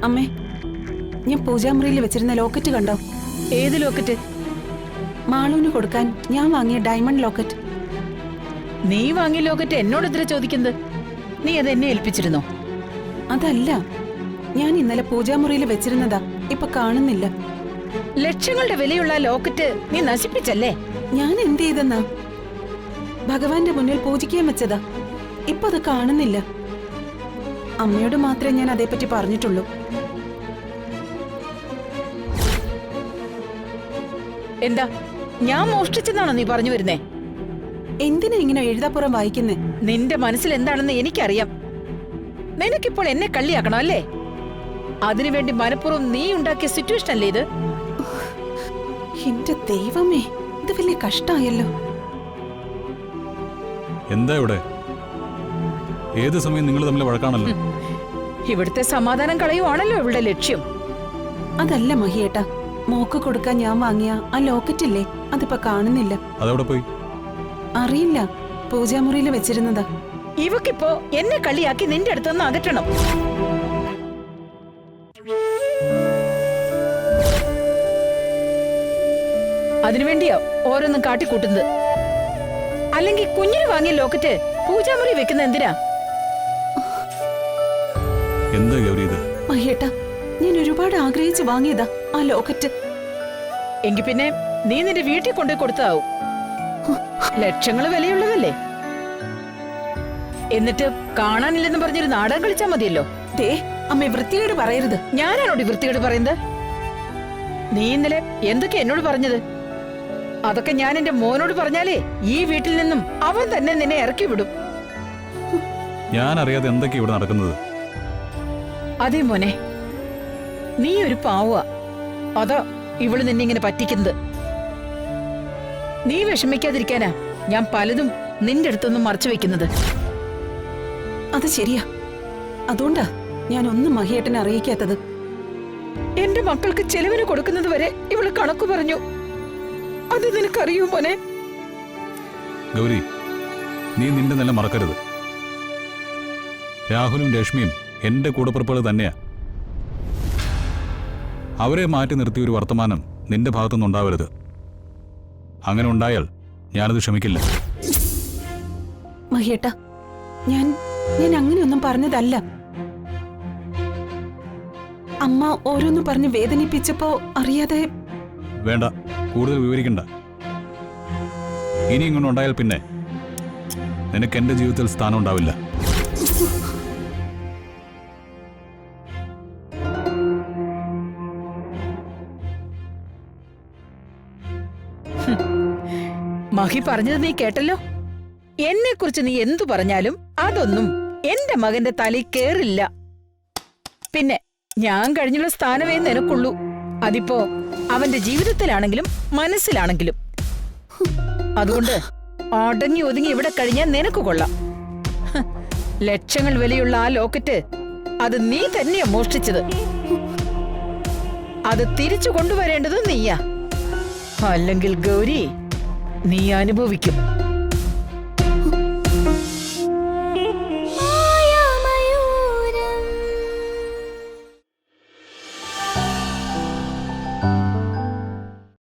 അമ്മേ, ഞാൻ പൂജാമുറിയിൽ വെച്ചിരുന്ന ലോക്കറ്റ് കണ്ടോ? ഏത് ലോക്കറ്റ്? മാളൂന് കൊടുക്കാൻ ഞാൻ വാങ്ങിയ ഡയമണ്ട് ലോക്കറ്റ്. നീ വാങ്ങിയ ലോക്കറ്റ് എന്നോട് എത്ര ചോദിക്കുന്നത്? നീ അത് എന്നെ ഏൽപ്പിച്ചിരുന്നോ? അതല്ല, ഞാൻ ഇന്നലെ പൂജാമുറിയിൽ വെച്ചിരുന്നതാ, ഇപ്പൊ കാണുന്നില്ല. ലക്ഷങ്ങളുടെ വിലയുള്ള ലോക്കറ്റ് നീ നശിപ്പിച്ചല്ലേ? ഞാൻ എന്ത് ചെയ്തെന്നാ? ഭഗവാന്റെ മുന്നിൽ പൂജിക്കാൻ വെച്ചതാ, ഇപ്പൊ അത് കാണുന്നില്ല. അമ്മയോട് മാത്രമേ ഞാൻ അതേപ്പറ്റി പറഞ്ഞിട്ടുള്ളൂ. എന്താ, ഞാൻ മോഷ്ടിച്ചെന്നാണോ നീ പറഞ്ഞു വരുന്നേ? എന്തിനാ ഇങ്ങനെ എഴുതാപ്പുറം വായിക്കുന്നേ? നിന്റെ മനസ്സിൽ എന്താണെന്ന് എനിക്കറിയാം. നിനക്കിപ്പോൾ എന്നെ കള്ളിയാക്കണം അല്ലേ? അതിനുവേണ്ടി മനഃപൂർവ്വം നീ ഉണ്ടാക്കിയ സിറ്റുവേഷൻ അല്ലേ ഇത്? എന്റെ ദൈവമേ, ഇത് വലിയ കഷ്ടായല്ലോ. എന്താ ഇവിടെ? ഏത് സമയം നിങ്ങൾ തമ്മിൽ വഴക്കാണല്ലോ. ഇവിടുത്തെ സമാധാനം കളയുവാണല്ലോ ഇവിടെ ലക്ഷ്യം. അതല്ല മഹിയേട്ടാ, മോക്ക് കൊടുക്കാൻ ഞാൻ വാങ്ങിയ ആ ലോക്കറ്റില്ലേ, അതിപ്പോ കാണുന്നില്ല. അതവിടെ പോയി? അറിയില്ല, പൂജാമുറിയിൽ വെച്ചിരുന്നതാ. ഇവക്കിപ്പോ എന്നെ കളിയാക്കി നിന്റെ അടുത്തുനിന്ന് അകറ്റണം. അതിനുവേണ്ടിയാ ഓരോന്നും കാട്ടിക്കൂട്ടുന്നത്. അല്ലെങ്കിൽ കുഞ്ഞിന് വാങ്ങിയ ലോക്കറ്റ് പൂജാമുറി വെക്കുന്ന എന്തിനാ? എന്താ ഗൗരി ഇത്? മഹിയേട്ടാ, ഞാൻ ഒരുപാട് ആഗ്രഹിച്ച് വാങ്ങിയതാ ആ ലോക്കറ്റ്. എങ്കി പിന്നെ നീ നിന്റെ വീട്ടിൽ കൊണ്ടുപോയി കൊടുത്തതാവും. ലക്ഷങ്ങൾ വിലയുള്ളതല്ലേ? എന്നിട്ട് കാണാനില്ലെന്ന് പറഞ്ഞൊരു നാടകം കളിച്ചാ മതിയല്ലോ. ദേ അമ്മ, വൃത്തികേട് പറയരുത്. ഞാനാണോടി വൃത്തികേട് പറയുന്നത്? നീ ഇന്നലെ എന്തൊക്കെ എന്നോട് പറഞ്ഞത്? അതൊക്കെ ഞാൻ എന്റെ മോനോട് പറഞ്ഞാലേ ഈ വീട്ടിൽ നിന്നും അവൻ തന്നെ നിന്നെ ഇറക്കി വിടും. ഞാൻ അറിയാതെ എന്തൊക്കെയാ ഇവിടെ നടക്കുന്നത്? അതേ മോനെ, നീ ഒരു പാവ. അതാ ഇവള് നിന്നെ ഇങ്ങനെ പറ്റിക്കുന്നത്. നീ വിഷമിക്കാതിരിക്കാനാ ഞാൻ പലതും നിന്റെ അടുത്തൊന്നും മറച്ചു വെക്കുന്നത്. അത് ശരിയാ, അതുകൊണ്ടാ ഞാൻ ഒന്നും മഹിയേട്ടനെ അറിയിക്കാത്തത്. എന്റെ മക്കൾക്ക് ചെലവിന് കൊടുക്കുന്നത് വരെ ഇവള് കണക്ക് പറഞ്ഞു. അത് നിനക്കറിയൂ മോനെ? ഗൗരി, നീ നിന്റെ നില മറക്കരുത്. രാഹുലും രശ്മിയും എന്റെ കൂടപ്പിറപ്പുകൾ തന്നെയാ. അവരെ മാറ്റി നിർത്തിയ ഒരു വർത്തമാനം നിന്റെ ഭാഗത്തുനിന്ന് ഉണ്ടാവരുത്. അങ്ങനെ ഉണ്ടായാൽ ഞാനത് ക്ഷമിക്കില്ല. മഹിയേട്ടാ, ഞാൻ അങ്ങനെയൊന്നും പറഞ്ഞതല്ല. അമ്മ ഓരോന്നും പറഞ്ഞ് വേദനിപ്പിച്ചപ്പോ അറിയാതെ. വേണ്ട, കൂടുതൽ വിവരിക്കണ്ട. ഇനി ഇങ്ങനെ ഉണ്ടായാൽ പിന്നെ നിനക്ക് എന്റെ ജീവിതത്തിൽ സ്ഥാനം ഉണ്ടാവില്ല. മഹി പറഞ്ഞത് നീ കേട്ടല്ലോ. എന്നെ കുറിച്ച് നീ എന്തു പറഞ്ഞാലും അതൊന്നും എന്റെ മകന്റെ തലയിൽ കേറില്ല. പിന്നെ ഞാൻ കഴിഞ്ഞുള്ള സ്ഥാനമേ നിനക്കുള്ളൂ. അതിപ്പോ അവന്റെ ജീവിതത്തിലാണെങ്കിലും മനസ്സിലാണെങ്കിലും. അതുകൊണ്ട് അടങ്ങി ഒതുങ്ങി ഇവിടെ കഴിഞ്ഞാൽ നിനക്ക് കൊള്ളാം. ലക്ഷങ്ങൾ വിലയുള്ള ആ ലോക്കറ്റ് അത് നീ തന്നെയാ മോഷ്ടിച്ചത്. അത് തിരിച്ചു കൊണ്ടുവരേണ്ടത് നീയാ. അല്ലെങ്കിൽ ഗൗരി, നീ അനുഭവിക്കും.